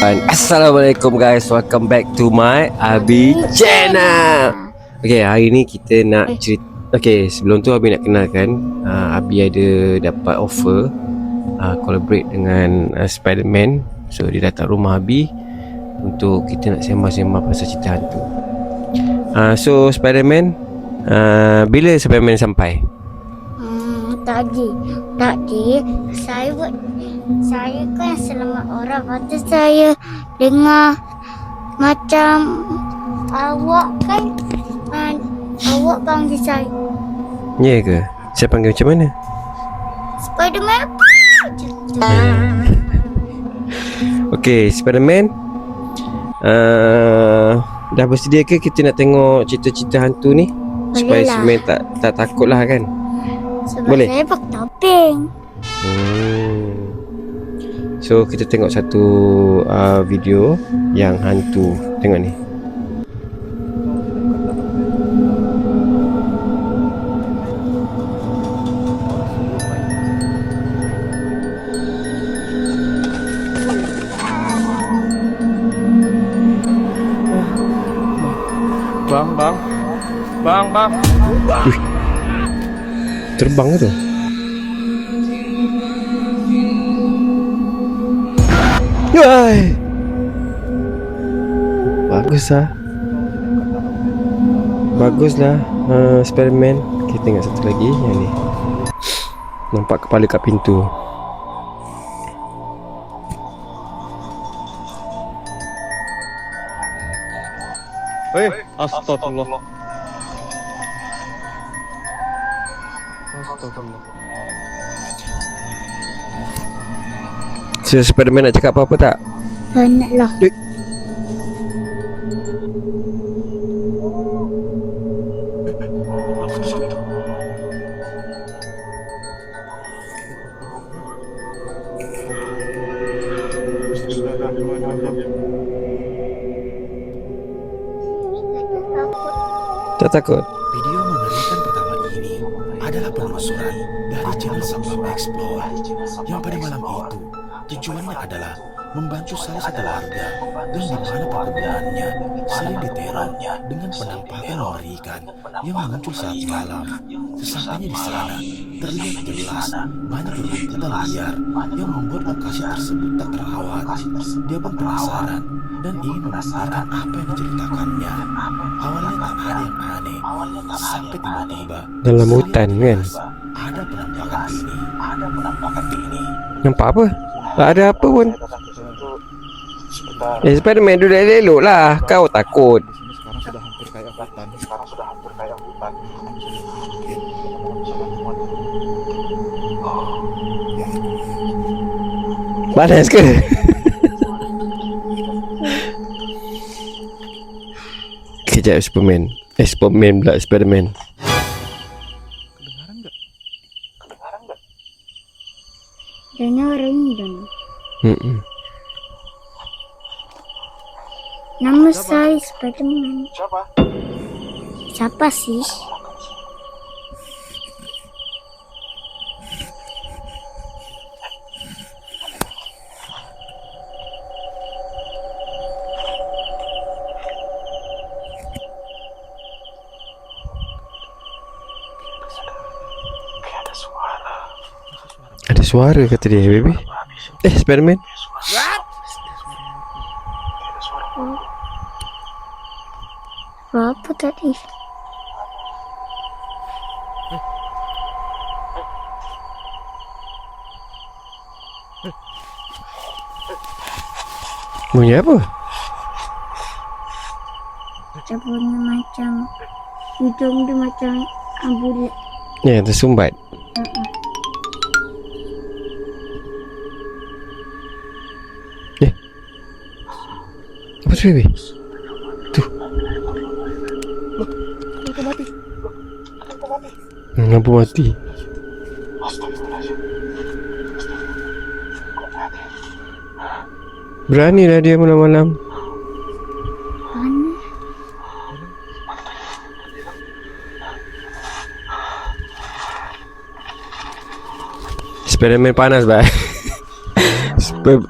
Assalamualaikum guys, welcome back to my Abi channel. Okay, hari ni kita nak cerita. Okay, sebelum tu Abi nak kenalkan, Abi ada dapat offer collaborate dengan Spiderman. So dia datang rumah Abi untuk kita nak sembang-sembang pasal cerita hantu. So Spiderman, bila Spiderman sampai? Tadi saya kan selamat orang. Lepas tu saya dengar macam awak panggil saya. Ya ke? Saya panggil macam mana? Spiderman. Okay, Spiderman, dah bersedia ke kita nak tengok cerita-cerita hantu ni? Supaya Spiderman tak takut lah kan? Sebab boleh? saya pakai topeng. So kita tengok satu video yang hantu. Tengok ni. Bang. Wih, terbang ke tu? Wah, baguslah Spiderman. Kita tengok satu lagi yang ni. Nampak kepala kat pintu. Astagfirullah. So Spiderman nak cakap apa-apa tak? Naklah. Tak takut? Video mengerikan pertama ini adalah penelusuran dari channel Sabam Explore yang pada malam itu tujuannya adalah membantu salah satu warga dan di mana perkebunannya sering diteror dengan penampakan mengerikan yang muncul saat malam. Sesampainya di sana, terlihat jelas banyak rumputan liar yang membuat lokasi tersebut tak terawat. Dia pun penasaran dan ingin mendengarkan apa yang diceritakannya. Awalnya tak ada yang aneh, sampai tiba-tiba dalam hutan kan? ada penampakan ini. Nampak apa? Tak ada apa pun. Spiderman duduk elok lah. Kau takut. Sekarang sudah hampir kayak hutan. Panas ke? Kejap Superman. Superman pula Spiderman. Kedengaran enggak? Dengarin dong. Nama saya Spiderman. Siapa sih? Ada suara kata dia, baby. Spiderman. Apa tadi? Bunyi apa? Bunyi macam hidung dia macam abu. Ya, tersumbat. Apa tu, baby? Tu. Lampu mati. Beranilah dia malam-malam. Aneh. Spiderman panas bah.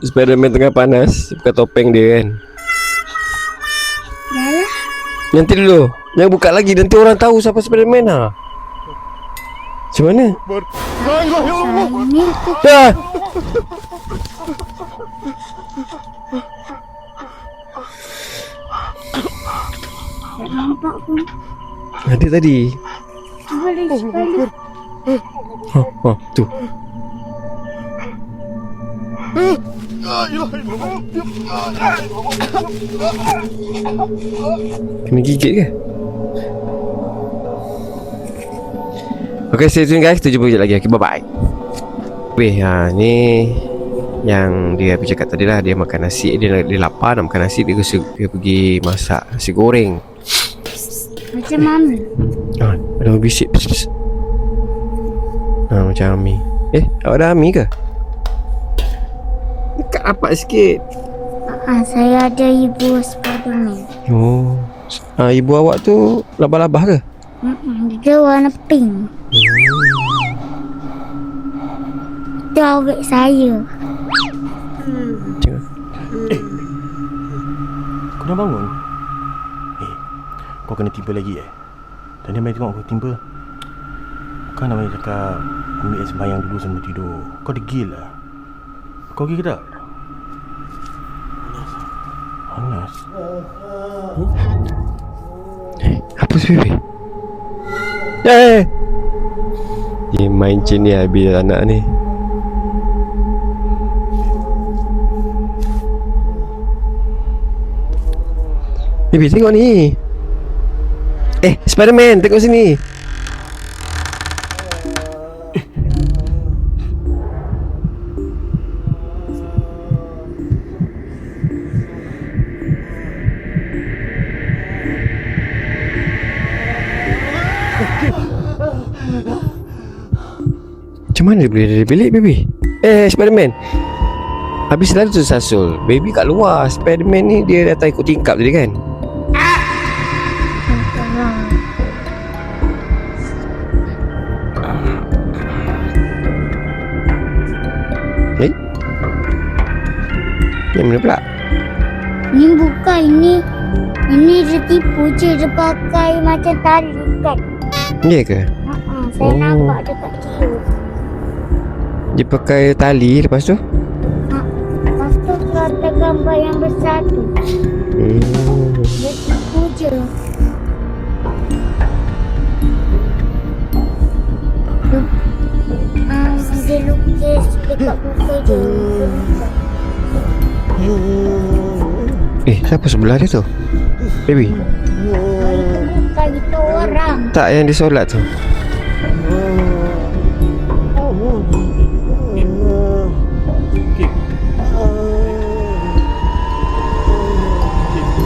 Spiderman tengah panas buka topeng dia kan. Dah lah. Nanti dulu, jangan buka lagi, nanti orang tahu siapa Spiderman lah. Macam mana? Ini tu Dah. tak nampak pun. Ada tadi. Cuba lagi sekali. Tu. Kena gigit ke? Okay, stay tune guys. Kita jumpa sekejap lagi. Okay, bye-bye. Weh, ni yang dia cakap tadi lah. Dia makan nasi. Dia lapar nak makan nasi. Dia pergi masak nasi goreng. Macam mami. Ada orang bisik. Pss, pss. Macam Ami. Awak dah Ami ke? Dekat rapat sikit. Saya ada ibu Spiderman. Oh. Ibu awak tu labah-labah ke? Dia warna pink. Itu awet saya. Tengok. Kau dah bangun? Kau kena timba lagi Tadi main tengok kau timba. Kan namanya cakap ambil sembahyang dulu sebelum tidur. Kau degil lah. Kau pergi ke tak? Panas. Apa tu baby? Dia main macam ni habis anak ni. Baby tengok ni. Spiderman tengok sini. Macam mana dia boleh dari bilik baby? Spiderman. Habis selalu tu sasul. Baby kat luar. Spiderman ni dia datang ikut tingkap tadi kan? Yang mana pula? Ini bukan ini. Ini dia tipu je. Dia pakai macam tali kan. Ya ke? Saya nampak dekat situ. Dia pakai tali lepas tu? Lepas tu ada gambar yang besar tu. Dia tipu je. Dia lukis dekat muka je. Siapa sebelah dia tu? Baby? Itu bukan, itu orang. Tak, yang dia solat tu.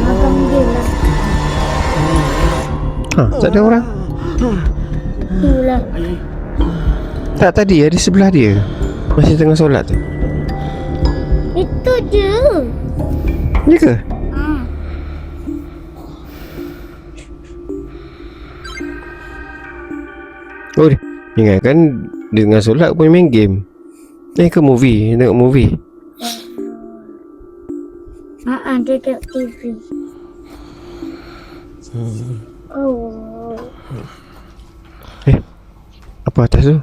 Abang dia lah. Tak ada orang. Itulah. Tak, tadi ada sebelah dia. Masih tengah solat tu. Itu je. Ya ke? Oh, ingat kan dia tengah solat pun main game. Ke movie, tengok movie. Dia tengok TV. Oh. Apa atas tu?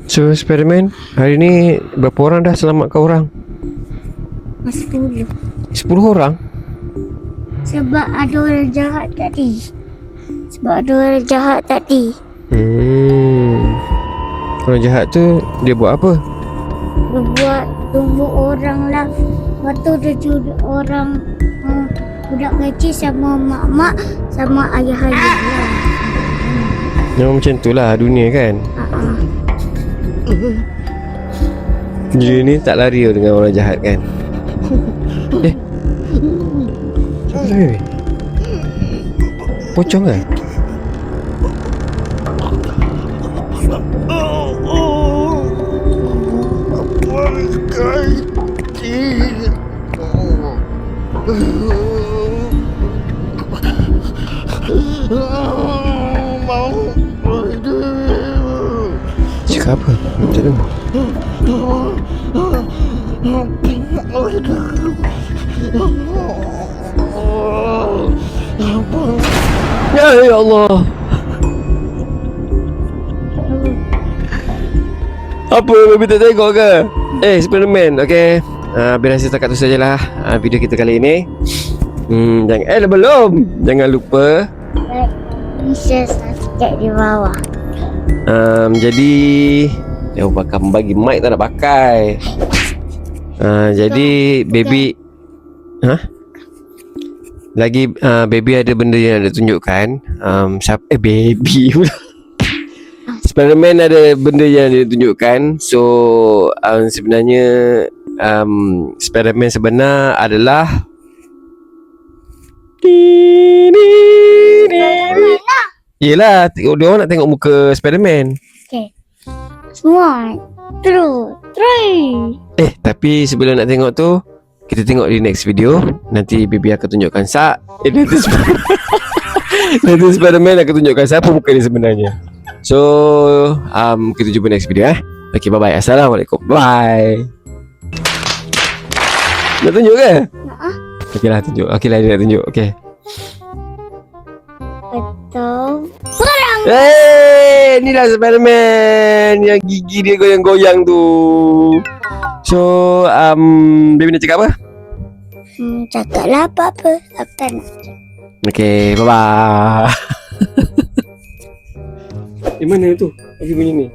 So Spiderman, hari ni berapa orang dah selamatkan orang? 10. 10 orang? Sebab ada orang jahat tadi. Orang jahat tu dia buat apa? Dia buat tunggu orang lah. Lepas tu dia juduk orang budak kecil sama mak-mak sama ayah-ayah lah. Memang macam tu lah dunia kan. Dunia ni tak lari dengan orang jahat kan. Apa tu baby? Pocong kan? Cakap apa? Macam mana? Ya Allah. Apa baby tak tengok ke? Spiderman, okay. Biar setakat tu sajalah video kita kali ini. Belum. Jangan lupa Share subscribe di bawah. jadi pakai bagi mic tak nak pakai. Jadi baby lagi baby ada benda yang nak tunjukkan. Baby pula. Spiderman ada benda yang dia tunjukkan. So sebenarnya Spiderman sebenar adalah yelah, dia orang nak tengok muka Spiderman. Okay. Semua. Three. Tapi sebelum nak tengok tu, kita tengok di next video. Nanti baby akan tunjukkan nanti Spiderman akan tunjukkan siapa muka dia sebenarnya. So kita jumpa next video Okay, bye bye. Assalamualaikum. Bye. Nak tunjuk ke? Okay lah, tunjuk. Okay lah, dia nak tunjuk. Okay. Betul. Inilah Spiderman yang gigi dia goyang-goyang tu. So baby nak cakap apa? Cakaplah apa-apa. Apa nak cakap? Okay, bye bye. Mana tu? Abi bunyi ni.